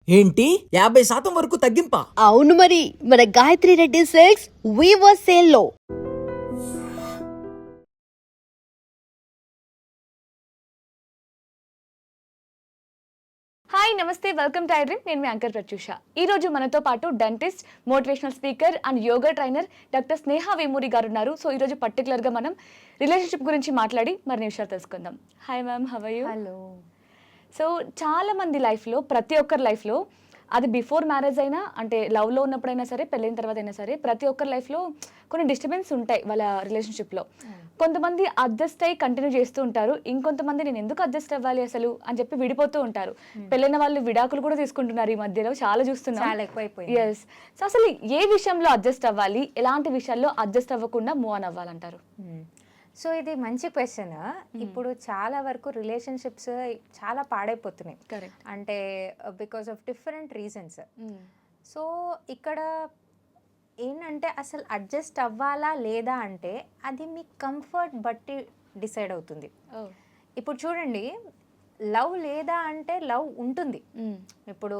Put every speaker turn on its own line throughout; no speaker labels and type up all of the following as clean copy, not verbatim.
ఏంటి 50% వరకు తగ్గింపా?
అవును మరి మన Gayatri Reddy silks weaver sale లో
హాయ్ నమస్తే వెల్కమ్ టు ఐడ్రీమ్. నేను మీ యాంకర్ ప్రత్యూష. ఈ రోజు మనతో పాటు dentist, motivational speaker and yoga trainer doctor Sneha Vemuri గారు ఉన్నారు. సో ఈ రోజు పర్టికులర్గా మనం రిలేషన్షిప్ గురించి మాట్లాడి మరిన్ని విషయాలు తెలుసుకుందాం. Hi ma'am, how are you?
Hello.
So చాలా మంది లైఫ్లో, ప్రతి ఒక్కరి లైఫ్లో, అది బిఫోర్ మ్యారేజ్ అయినా, అంటే లవ్లో ఉన్నప్పుడైనా సరే, పెళ్ళైన తర్వాత అయినా సరే, ప్రతి ఒక్కరి లైఫ్లో కొన్ని డిస్టర్బెన్స్ ఉంటాయి వాళ్ళ రిలేషన్షిప్లో. కొంతమంది అడ్జస్ట్ అయ్యి కంటిన్యూ చేస్తూ ఉంటారు, ఇంకొంతమంది నేను ఎందుకు అడ్జస్ట్ అవ్వాలి అసలు అని చెప్పి విడిపోతూ ఉంటారు. పెళ్ళైన వాళ్ళు విడాకులు కూడా తీసుకుంటున్నారు ఈ మధ్యలో, చాలా చూస్తున్నాం.
చాలా ఎక్కువైపోయింది.
ఎస్. సో అసలు ఏ విషయంలో అడ్జస్ట్ అవ్వాలి, ఎలాంటి విషయాల్లో అడ్జస్ట్ అవ్వకుండా మూవ్ ఆన్ అవ్వాలంటారు?
సో ఇది మంచి క్వశ్చన్. ఇప్పుడు చాలా వరకు రిలేషన్షిప్స్ చాలా పాడైపోతున్నాయి.
కరెక్ట్.
అంటే because of different reasons. So ఇక్కడ ఏంటంటే అసలు అడ్జస్ట్ అవ్వాలా లేదా అంటే అది మీ కంఫర్ట్ బట్టి డిసైడ్ అవుతుంది. ఇప్పుడు చూడండి, లవ్ లేదా అంటే లవ్ ఉంటుంది. ఇప్పుడు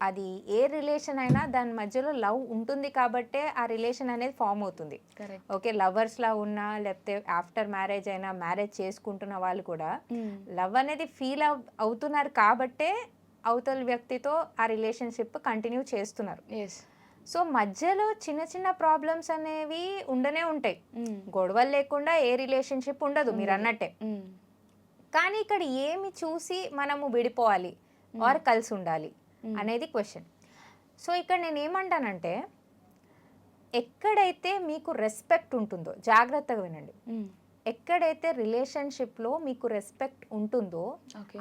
అది ఏ రిలేషన్ అయినా దాని మధ్యలో లవ్ ఉంటుంది కాబట్టే ఆ రిలేషన్ అనేది ఫామ్ అవుతుంది. ఓకే, లవర్స్లా ఉన్నా లేకపోతే ఆఫ్టర్ మ్యారేజ్ అయినా, మ్యారేజ్ చేసుకుంటున్న వాళ్ళు కూడా లవ్ అనేది ఫీల్ అవుతున్నారు కాబట్టే అవతల వ్యక్తితో ఆ రిలేషన్షిప్ కంటిన్యూ చేస్తున్నారు. సో మధ్యలో చిన్న చిన్న ప్రాబ్లమ్స్ అనేవి ఉండనే ఉంటాయి. గొడవలు లేకుండా ఏ రిలేషన్షిప్ ఉండదు మీరు అన్నట్టే. కానీ ఇక్కడ ఏమి చూసి మనము విడిపోవాలి ఆర్ కలిసి ఉండాలి అనేది క్వశ్చన్. సో ఇక్కడ నేను ఏమంటానంటే, ఎక్కడైతే మీకు రెస్పెక్ట్ ఉంటుందో, జాగ్రత్తగా వినండి, ఎక్కడైతే రిలేషన్షిప్లో మీకు రెస్పెక్ట్ ఉంటుందో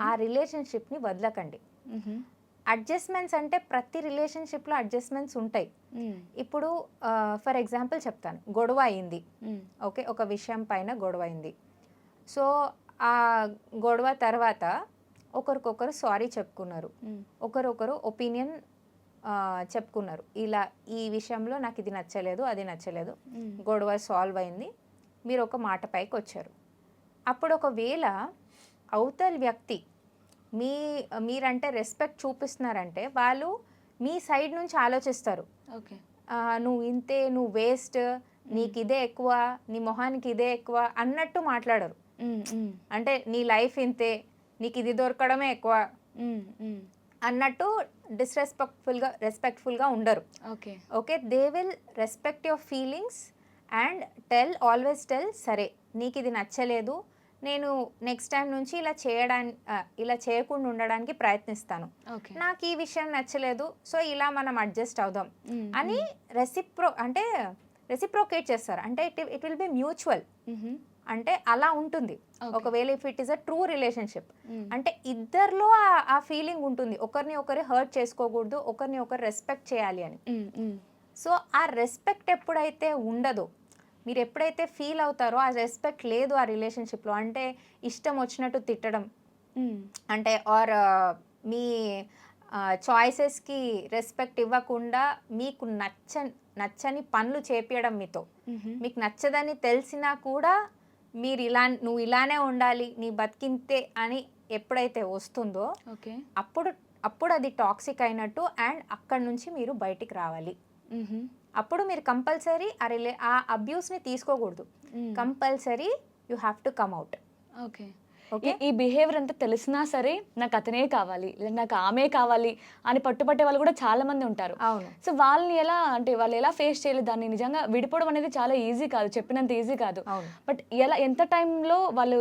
ఆ రిలేషన్షిప్ని వదలకండి. అడ్జస్ట్మెంట్స్ అంటే ప్రతి రిలేషన్షిప్లో అడ్జస్ట్మెంట్స్ ఉంటాయి. ఇప్పుడు ఫర్ ఎగ్జాంపుల్ చెప్తాను, గొడవ అయింది. ఓకే, ఒక విషయం పైన గొడవ అయింది. సో ఆ గొడవ తర్వాత ఒకరికొకరు సారీ చెప్పుకున్నారు, ఒకరొకరు ఒపీనియన్ చెప్పుకున్నారు. ఇలా ఈ విషయంలో నాకు ఇది నచ్చలేదు, అది నచ్చలేదు, గొడవ సాల్వ్ అయింది, మీరు ఒక పైకి వచ్చారు. అప్పుడు ఒకవేళ అవతల వ్యక్తి మీరంటే రెస్పెక్ట్ చూపిస్తున్నారంటే వాళ్ళు మీ సైడ్ నుంచి ఆలోచిస్తారు.
ఓకే,
నువ్వు ఇంతే, నువ్వు వేస్ట్, నీకు ఇదే ఎక్కువ, నీ మొహానికి ఇదే ఎక్కువ అన్నట్టు మాట్లాడరు. అంటే నీ లైఫ్ ఇంతే, నీకు ఇది దొరకడమే ఎక్కువ అన్నట్టు రెస్పెక్ట్ఫుల్గా ఉండరు. Okay, they will respect your feelings and always tell, సరే నీకు ఇది నచ్చలేదు, నేను నెక్స్ట్ టైం నుంచి ఇలా చేయకుండా ఉండడానికి ప్రయత్నిస్తాను, నాకు ఈ విషయం నచ్చలేదు, సో ఇలా మనం అడ్జస్ట్ అవుదాం అని రెసిప్రోకేట్ చేస్తారు. అంటే ఇట్ విల్ బి మ్యూచువల్. అంటే అలా ఉంటుంది. ఒకవేళ if it is a true relationship అంటే ఇద్దరిలో ఆ ఫీలింగ్ ఉంటుంది, ఒకరిని ఒకరు హర్ట్ చేసుకోకూడదు, ఒకరిని ఒకరు రెస్పెక్ట్ చేయాలి అని. సో ఆ రెస్పెక్ట్ ఎప్పుడైతే ఉండదో, మీరు ఎప్పుడైతే ఫీల్ అవుతారో ఆ రెస్పెక్ట్ లేదు ఆ రిలేషన్షిప్లో, అంటే ఇష్టం వచ్చినట్టు తిట్టడం, అంటే ఆర్ మీ చాయిసెస్కి రెస్పెక్ట్ ఇవ్వకుండా మీకు నచ్చని పనులు చేపించడం మీతో, మీకు నచ్చదని తెలిసినా కూడా నువ్వు ఇలానే ఉండాలి, నీ బతికింతే అని ఎప్పుడైతే వస్తుందో అప్పుడు అది టాక్సిక్ అయినట్టు. అండ్ అక్కడ నుంచి మీరు బయటికి రావాలి. అప్పుడు మీరు కంపల్సరీ ఆ అబ్యూస్ని తీసుకోకూడదు. Compulsory you have to come out.
Okay, ఈ బిహేవియర్ అంతా తెలిసినా సరే నాకు అతనే కావాలి, నాకు ఆమె కావాలి అని పట్టుపట్టే వాళ్ళు కూడా చాలా మంది ఉంటారు.
అవును.
సో వాళ్ళని వాళ్ళు ఎలా ఫేస్ చేయలేదు దాన్ని? నిజంగా విడిపోవడం అనేది చాలా ఈజీ కాదు, చెప్పినంత ఈజీ కాదు. బట్ ఎంత టైంలో వాళ్ళు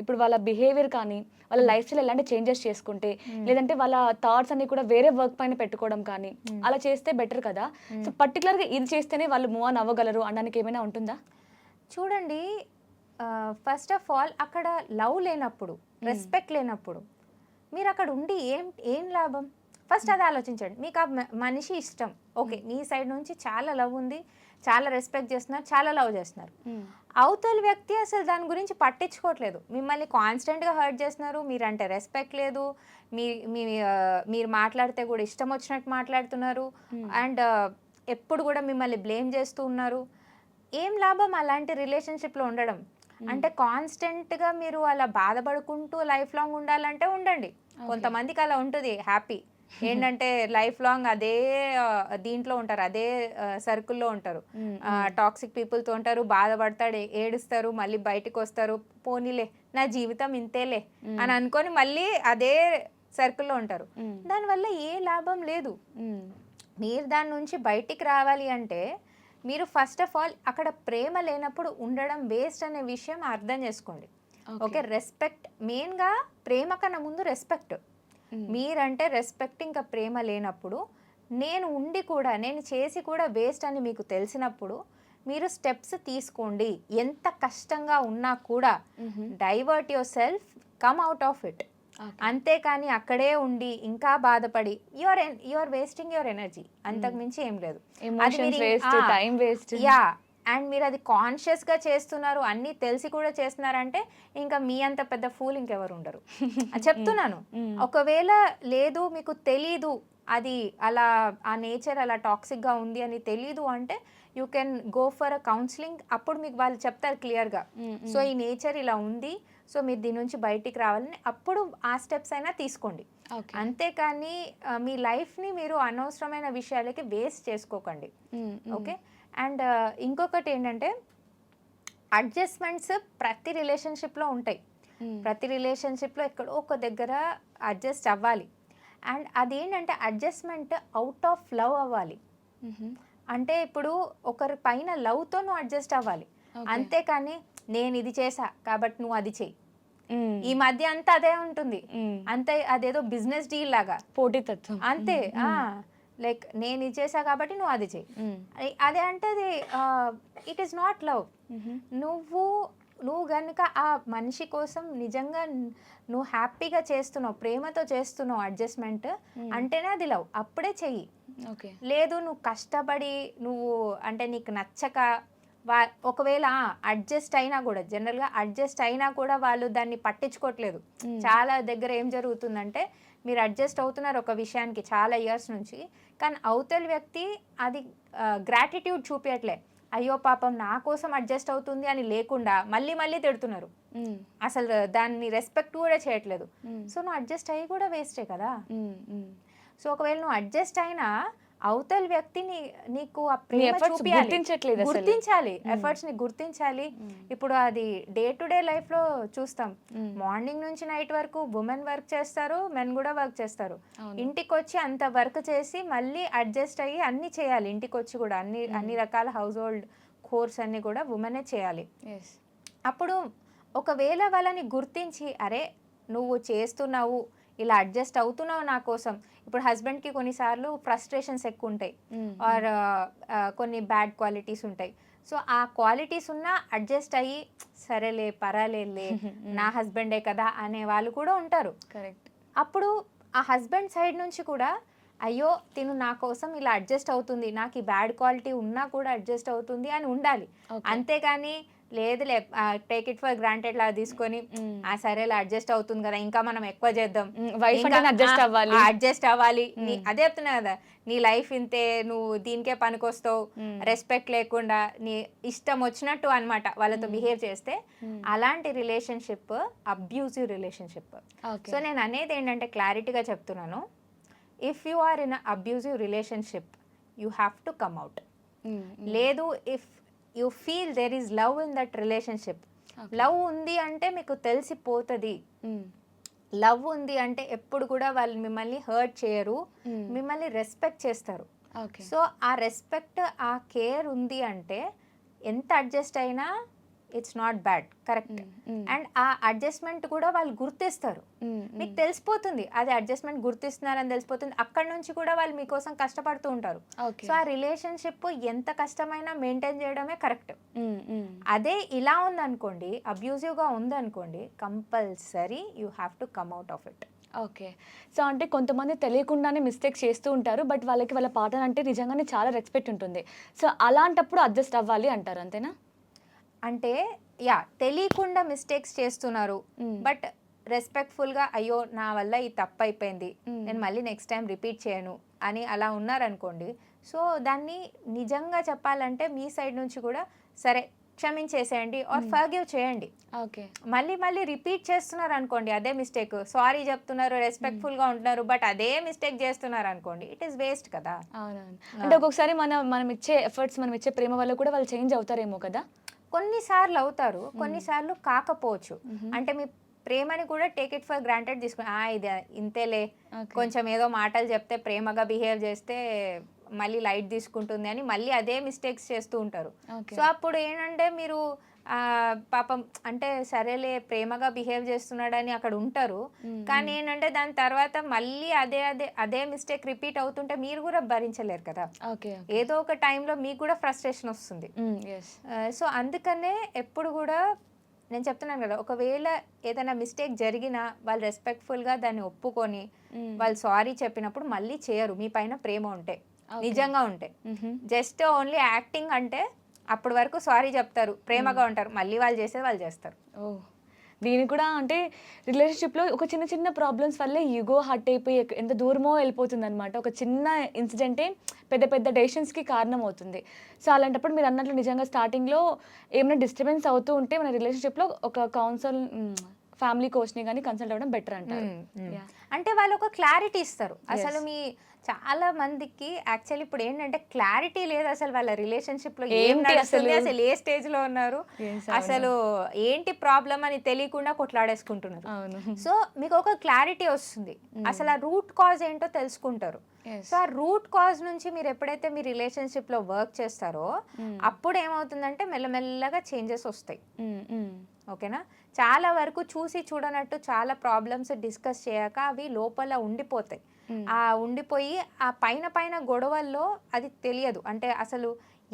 ఇప్పుడు వాళ్ళ బిహేవియర్ కానీ వాళ్ళ లైఫ్ స్టైల్ ఎలాంటి చేంజెస్ చేసుకుంటే, లేదంటే వాళ్ళ థాట్స్ అన్ని కూడా వేరే వర్క్ పైన పెట్టుకోవడం కానీ అలా చేస్తే బెటర్ కదా. సో పర్టికులర్గా ఇది చేస్తేనే వాళ్ళు మూవ్ ఆన్ అవ్వగలరు అనడానికి ఏమైనా ఉంటుందా?
చూడండి, ఫస్ట్ ఆఫ్ ఆల్ అక్కడ లవ్ లేనప్పుడు, రెస్పెక్ట్ లేనప్పుడు మీరు అక్కడ ఉండి ఏం లాభం? ఫస్ట్ అది ఆలోచించండి. మీకు ఆ మనిషి ఇష్టం, ఓకే, మీ సైడ్ నుంచి చాలా లవ్ ఉంది, చాలా రెస్పెక్ట్ చేస్తున్నారు, చాలా లవ్ చేస్తున్నారు. అవతల వ్యక్తి అసలు దాని గురించి పట్టించుకోవట్లేదు, మిమ్మల్ని కాన్స్టెంట్గా హర్ట్ చేస్తున్నారు, మీరంటే రెస్పెక్ట్ లేదు, మీరు మాట్లాడితే కూడా ఇష్టం వచ్చినట్టు మాట్లాడుతున్నారు, అండ్ ఎప్పుడు కూడా మిమ్మల్ని బ్లేమ్ చేస్తూ ఉన్నారు. ఏం లాభం అలాంటి రిలేషన్షిప్లో ఉండడం? అంటే కాన్స్టెంట్గా మీరు అలా బాధపడుకుంటూ లైఫ్ లాంగ్ ఉండాలంటే ఉండండి. కొంతమందికి అలా ఉంటుంది, హ్యాపీ. ఏంటంటే లైఫ్ లాంగ్ అదే దీంట్లో ఉంటారు, అదే సర్కిల్లో ఉంటారు, టాక్సిక్ పీపుల్తో ఉంటారు, బాధపడతాడు, ఏడుస్తారు, మళ్ళీ బయటకు వస్తారు, పోనీలే నా జీవితం ఇంతేలే అని అనుకొని మళ్ళీ అదే సర్కిల్లో ఉంటారు. దానివల్ల ఏ లాభం లేదు. మీరు దాని నుంచి బయటికి రావాలి అంటే మీరు ఫస్ట్ ఆఫ్ ఆల్ అక్కడ ప్రేమ లేనప్పుడు ఉండడం వేస్ట్ అనే విషయం అర్థం చేసుకోండి. ఓకే, రెస్పెక్ట్ మెయిన్గా, ప్రేమ కన్నా ముందు రెస్పెక్ట్. మీరంటే రెస్పెక్ట్ ఇంకా ప్రేమ లేనప్పుడు, నేను ఉండి కూడా నేను చేసి కూడా వేస్ట్ అని మీకు తెలిసినప్పుడు మీరు స్టెప్స్ తీసుకోండి. ఎంత కష్టంగా ఉన్నా కూడా divert your self, come out of it. అంతేకాని అక్కడే ఉండి ఇంకా బాధపడి యువర్ వేస్టింగ్ యువర్ ఎనర్జీ. అంతకు మించి ఏం లేదు. యా, అండ్ మీరు అది కాన్షియస్గా చేస్తున్నారు, అన్నీ తెలిసి కూడా చేస్తున్నారంటే ఇంకా మీ అంత పెద్ద ఫూల్ ఇంకెవరు ఉండరు. చెప్తున్నాను. ఒకవేళ లేదు మీకు తెలీదు అది అలా, ఆ నేచర్ అలా టాక్సిక్గా ఉంది అని తెలీదు అంటే you can go for a counselling. అప్పుడు మీకు వాళ్ళు చెప్తారు క్లియర్గా, సో ఈ నేచర్ ఇలా ఉంది, సో మీరు దీని నుంచి బయటికి రావాలని, అప్పుడు ఆ స్టెప్స్ అయినా తీసుకోండి. అంతేకాని మీ లైఫ్ని మీరు అనవసరమైన విషయాలకి వేస్ట్ చేసుకోకండి. ఓకే, అండ్ ఇంకొకటి ఏంటంటే అడ్జస్ట్మెంట్స్ ప్రతి రిలేషన్షిప్లో ఉంటాయి. ప్రతి రిలేషన్షిప్లో ఎక్కడో ఒక దగ్గర అడ్జస్ట్ అవ్వాలి. అండ్ అదేంటంటే అడ్జస్ట్మెంట్ అవుట్ ఆఫ్ లవ్ అవ్వాలి. అంటే ఇప్పుడు ఒకరి పైన లవ్తో నువ్వు అడ్జస్ట్ అవ్వాలి, అంతేకాని నేను ఇది చేసా కాబట్టి నువ్వు అది చెయ్యి. ఈ మధ్య అంతా అదే ఉంటుంది, అంతే, అదేదో బిజినెస్ డీల్ లాగా,
పోటీతత్వం
అంతే. లైక్ నేను ఇది చేసా కాబట్టి నువ్వు అది చెయ్యి, అదే అంటే అది ఇట్ ఈస్ నాట్ లవ్. నువ్వు కనుక ఆ మనిషి కోసం నిజంగా నువ్వు హ్యాపీగా చేస్తున్నావు, ప్రేమతో చేస్తున్నావు అడ్జస్ట్మెంట్ అంటేనే అది లవ్, అప్పుడే చెయ్యి. లేదు నువ్వు కష్టపడి నువ్వు అంటే నీకు నచ్చక ఒకవేళ అడ్జస్ట్ అయినా కూడా, జనరల్గా అడ్జస్ట్ అయినా కూడా వాళ్ళు దాన్ని పట్టించుకోవట్లేదు. చాలా దగ్గర ఏం జరుగుతుందంటే మీరు అడ్జస్ట్ అవుతున్నారు ఒక విషయానికి చాలా ఇయర్స్ నుంచి, కానీ అవతల వ్యక్తి అది గ్రాటిట్యూడ్ చూపించట్లే. అయ్యో పాపం నా కోసం అడ్జస్ట్ అవుతుంది అని లేకుండా మళ్ళీ మళ్ళీ తిడుతున్నారు, అసలు దాన్ని రెస్పెక్ట్ కూడా చేయట్లేదు. సో నువ్వు అడ్జస్ట్ అయ్యి కూడా వేస్టే కదా. సో ఒకవేళ నువ్వు అడ్జస్ట్ అయినా అవతల వ్యక్తిని నీకు ఆ ప్రేమ గుర్తించాలి, ఎఫర్ట్స్ ని గుర్తించాలి. ఇప్పుడు అది డే టు డే లైఫ్ లో చూస్తాం, మార్నింగ్ నుంచి నైట్ వరకు ఉమెన్ వర్క్ చేస్తారు, మెన్ కూడా వర్క్ చేస్తారు. ఇంటికి వచ్చి అంత వర్క్ చేసి మళ్ళీ అడ్జస్ట్ అయ్యి అన్ని చేయాలి. ఇంటికి వచ్చి కూడా అన్ని రకాల హౌస్ హోల్డ్ కోర్స్ అన్ని కూడా ఉమెనే చేయాలి. అప్పుడు ఒకవేళ వాళ్ళని గుర్తించి, అరే నువ్వు చేస్తున్నావు, ఇలా అడ్జస్ట్ అవుతున్నావు నా కోసం. ఇప్పుడు హస్బెండ్కి కొన్నిసార్లు ఫ్రస్ట్రేషన్స్ ఎక్కువ ఉంటాయి, ఆర్ కొన్ని బ్యాడ్ క్వాలిటీస్ ఉంటాయి. సో ఆ క్వాలిటీస్ ఉన్నా అడ్జస్ట్ అయ్యి సరేలే పర్వాలేదులే నా హస్బెండే కదా అనే వాళ్ళు కూడా ఉంటారు.
కరెక్ట్.
అప్పుడు ఆ హస్బెండ్ సైడ్ నుంచి కూడా అయ్యో తిను నా కోసం ఇలా అడ్జస్ట్ అవుతుంది, నాకు ఈ బ్యాడ్ క్వాలిటీ ఉన్నా కూడా అడ్జస్ట్ అవుతుంది అని ఉండాలి. అంతేగాని లేదులే టేక్ ఇట్ ఫర్ గ్రాంటెడ్ లా తీసుకొని సరేలా అడ్జస్ట్ అవుతుంది కదా ఇంకా మనం ఎక్కువ చేద్దాం, అడ్జస్ట్ అవ్వాలి. అదే చెప్తున్నా కదా, నీ లైఫ్ ఇంతే, నువ్వు దీనికే పనికొస్తావు, రెస్పెక్ట్ లేకుండా నీ ఇష్టం వచ్చినట్టు అన్నమాట వాళ్ళతో బిహేవ్ చేస్తే అలాంటి రిలేషన్షిప్ అబ్యూజివ్ రిలేషన్షిప్. సో నేను అనేది ఏంటంటే క్లారిటీగా చెప్తున్నాను, if you are in abusive relationship you have to come out. లేదు if you feel there is love in that relationship, love ఉంది అంటే మీకు తెలిసిపోతుంది. లవ్ ఉంది అంటే ఎప్పుడు కూడా వాళ్ళు మిమ్మల్ని హర్ట్ చేయరు, మిమ్మల్ని రెస్పెక్ట్ చేస్తారు. సో ఆ రెస్పెక్ట్ ఆ కేర్ ఉంది అంటే ఎంత అడ్జస్ట్ అయినా it's not bad, correct. And ఆ అడ్జస్ట్మెంట్ కూడా వాళ్ళు గుర్తిస్తారు, మీకు తెలిసిపోతుంది అది అడ్జస్ట్మెంట్ గుర్తిస్తున్నారని తెలిసిపోతుంది. అక్కడ నుంచి కూడా వాళ్ళు మీకోసం కష్టపడుతూ ఉంటారు. సో ఆ రిలేషన్షిప్ ఎంత కష్టమైనా మెయింటైన్ చేయడమే కరెక్ట్. అదే ఇలా ఉందనుకోండి, అబ్యూజివ్గా ఉందనుకోండి, compulsory you have to come out of it.
Okay. So అంటే కొంతమంది తెలియకుండానే మిస్టేక్స్ చేస్తూ ఉంటారు, బట్ వాళ్ళకి వాళ్ళ పార్ట్నర్ అంటే నిజంగానే చాలా రెస్పెక్ట్ ఉంటుంది. సో అలాంటప్పుడు అడ్జస్ట్ అవ్వాలి అంటారు, అంతేనా?
అంటే యా, తెలియకుండా మిస్టేక్స్ చేస్తున్నారు, బట్ రెస్పెక్ట్ఫుల్గా అయ్యో నా వల్ల ఈ తప్పు అయిపోయింది, నేను మళ్ళీ నెక్స్ట్ టైం రిపీట్ చేయను అని అలా ఉన్నారనుకోండి. సో దాన్ని నిజంగా చెప్పాలంటే మీ సైడ్ నుంచి కూడా సరే క్షమించేసేయండి ఆర్ ఫర్గివ్ చేయండి.
ఓకే.
మళ్ళీ మళ్ళీ రిపీట్ చేస్తున్నారు అనుకోండి అదే మిస్టేక్, సారీ చెప్తున్నారు, రెస్పెక్ట్ఫుల్గా ఉంటున్నారు, బట్ అదే మిస్టేక్ చేస్తున్నారు అనుకోండి, ఇట్ ఈస్ వేస్ట్ కదా.
అవునవును. అంటే ఒక్కొక్కసారి మనం ఇచ్చే ఎఫర్ట్స్, మనం ఇచ్చే ప్రేమ వల్ల కూడా వాళ్ళు చేంజ్ అవుతారేమో కదా.
కొన్నిసార్లు అవుతారు, కొన్నిసార్లు కాకపోవచ్చు. అంటే మీ ప్రేమని కూడా టేక్ ఇట్ ఫర్ గ్రాంటెడ్ తీసుకుని ఇది ఇంతేలే, కొంచెం ఏదో మాటలు చెప్తే ప్రేమగా బిహేవ్ చేస్తే మళ్ళీ లైట్ తీసుకుంటుంది అని మళ్ళీ అదే మిస్టేక్స్ చేస్తూ ఉంటారు. సో అప్పుడు ఏంటంటే మీరు పాపం అంటే సరేలే ప్రేమగా బిహేవ్ చేస్తున్నాడని అక్కడ ఉంటారు, కానీ ఏంటంటే దాని తర్వాత మళ్ళీ అదే అదే అదే మిస్టేక్ రిపీట్ అవుతుంటే మీరు కూడా భరించలేరు కదా.
ఓకే.
ఏదో ఒక టైంలో మీకు కూడా ఫ్రస్ట్రేషన్ వస్తుంది. సో అందుకనే ఎప్పుడు కూడా నేను చెప్తున్నాను కదా, ఒకవేళ ఏదైనా మిస్టేక్ జరిగినా వాళ్ళు రెస్పెక్ట్ఫుల్గా దాన్ని ఒప్పుకొని వాళ్ళు సారీ చెప్పినప్పుడు మళ్ళీ చేయరు, మీ పైన ప్రేమ ఉంటే, నిజంగా ఉంటే. జస్ట్ ఓన్లీ యాక్టింగ్ అంటే అప్పటి వరకు సారీ చెప్తారు, ప్రేమగా ఉంటారు, మళ్ళీ వాళ్ళు చేసేది వాళ్ళు చేస్తారు.
ఓ, దీని కూడా అంటే రిలేషన్షిప్లో ఒక చిన్న చిన్న ప్రాబ్లమ్స్ వల్లే ఈగో హర్ట్ అయిపోయి ఎంత దూరమో వెళ్ళిపోతుంది అనమాట. ఒక చిన్న ఇన్సిడెంటే పెద్ద పెద్ద డెసిషన్స్కి కారణం అవుతుంది. సో అలాంటప్పుడు మీరు అన్నట్లు నిజంగా స్టార్టింగ్లో ఏమైనా డిస్టర్బెన్స్ అవుతూ ఉంటే మన రిలేషన్షిప్లో ఒక కౌన్సిల్, ఫ్యామిలీ కోచ్ని కానీ కన్సల్ట్ అవ్వడం బెటర్ అంటారు.
అంటే వాళ్ళు ఒక క్లారిటీ ఇస్తారు. అసలు మీ చాలా మందికి యాక్చువల్లీ ఇప్పుడు ఏంటంటే క్లారిటీ లేదు అసలు వాళ్ళ రిలేషన్షిప్ లో ఏం నడుస్తుంది, అసలు ఏ స్టేజ్ లో ఉన్నారు, అసలు ఏంటి ప్రాబ్లం అని తెలియకుండా కొట్లాడేసుకుంటున్నారు. సో మీకు ఒక క్లారిటీ వస్తుంది, అసలు ఆ రూట్ కాజ్ ఏంటో తెలుసుకుంటారు. సో ఆ రూట్ కాజ్ నుంచి మీరు ఎప్పుడైతే మీ రిలేషన్షిప్ లో వర్క్ చేస్తారో అప్పుడు ఏమవుతుందంటే మెల్లమెల్లగా చేంజెస్ వస్తాయి. ఓకేనా. చాలా వరకు చూసి చూడనట్టు చాలా ప్రాబ్లమ్స్ డిస్కస్ చేయక అవి లోపల ఉండిపోతాయి. ఆ ఉండిపోయి ఆ పైన పైన గొడవల్లో అది తెలియదు, అంటే అసలు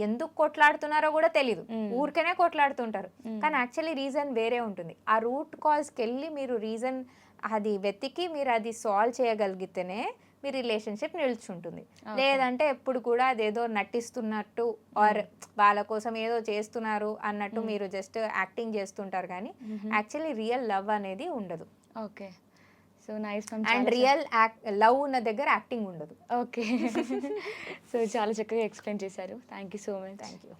ఎందుకు కొట్లాడుతున్నారో కూడా తెలియదు, ఊరికనే కొట్లాడుతుంటారు, కానీ యాక్చువల్లీ రీజన్ వేరే ఉంటుంది. ఆ రూట్ కాజ్కి వెళ్ళి మీరు రీజన్ అది వెతికి మీరు అది సాల్వ్ చేయగలిగితేనే మీ రిలేషన్షిప్ నిల్చుంటుంది. లేదంటే ఎప్పుడు కూడా అదేదో నటిస్తున్నట్టు ఆర్ వాళ్ళ కోసం ఏదో చేస్తున్నారు అన్నట్టు మీరు జస్ట్ యాక్టింగ్ చేస్తుంటారు, కానీ యాక్చువల్లీ రియల్ లవ్ అనేది ఉండదు.
Okay. So nice.
And real love ఉన్న దగ్గర యాక్టింగ్ ఉండదు.
ఓకే. సో చాలా చక్కగా ఎక్స్ప్లెయిన్ చేశారు. Thank you so much.
Thank you.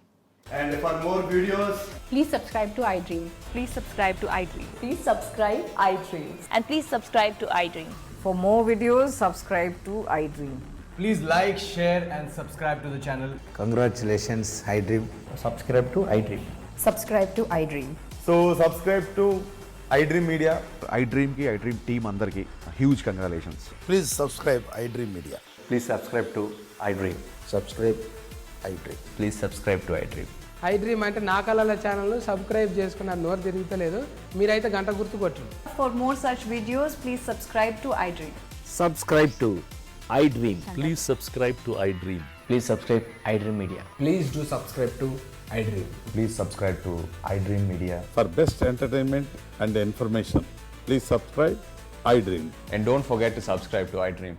And for more videos,
Please subscribe to iDream.
Please subscribe to iDream.
Please subscribe iDream.
And please subscribe to iDream.
For more videos, subscribe to iDream.
please like, share and subscribe to the channel.
Congratulations, iDream.
Subscribe to iDream.
Subscribe to iDream.
So subscribe to iDream Media.
iDream ki iDream team andarki huge congratulations.
Please subscribe iDream Media.
Please subscribe to iDream.
Subscribe iDream.
Please subscribe to iDream.
iDream అంటే నా కళల channel subscribe చేసుకున్న నోరు తిరుగుతలేదు, మీరైతే గంట గుర్తు కొట్టండి.
For more such videos, please subscribe to iDream.
Subscribe to iDream.
Please subscribe to iDream.
Please subscribe iDream Media.
Please do subscribe to iDream.
Please subscribe to iDream Media.
For best entertainment and information, please subscribe iDream.
And don't forget to subscribe to iDream.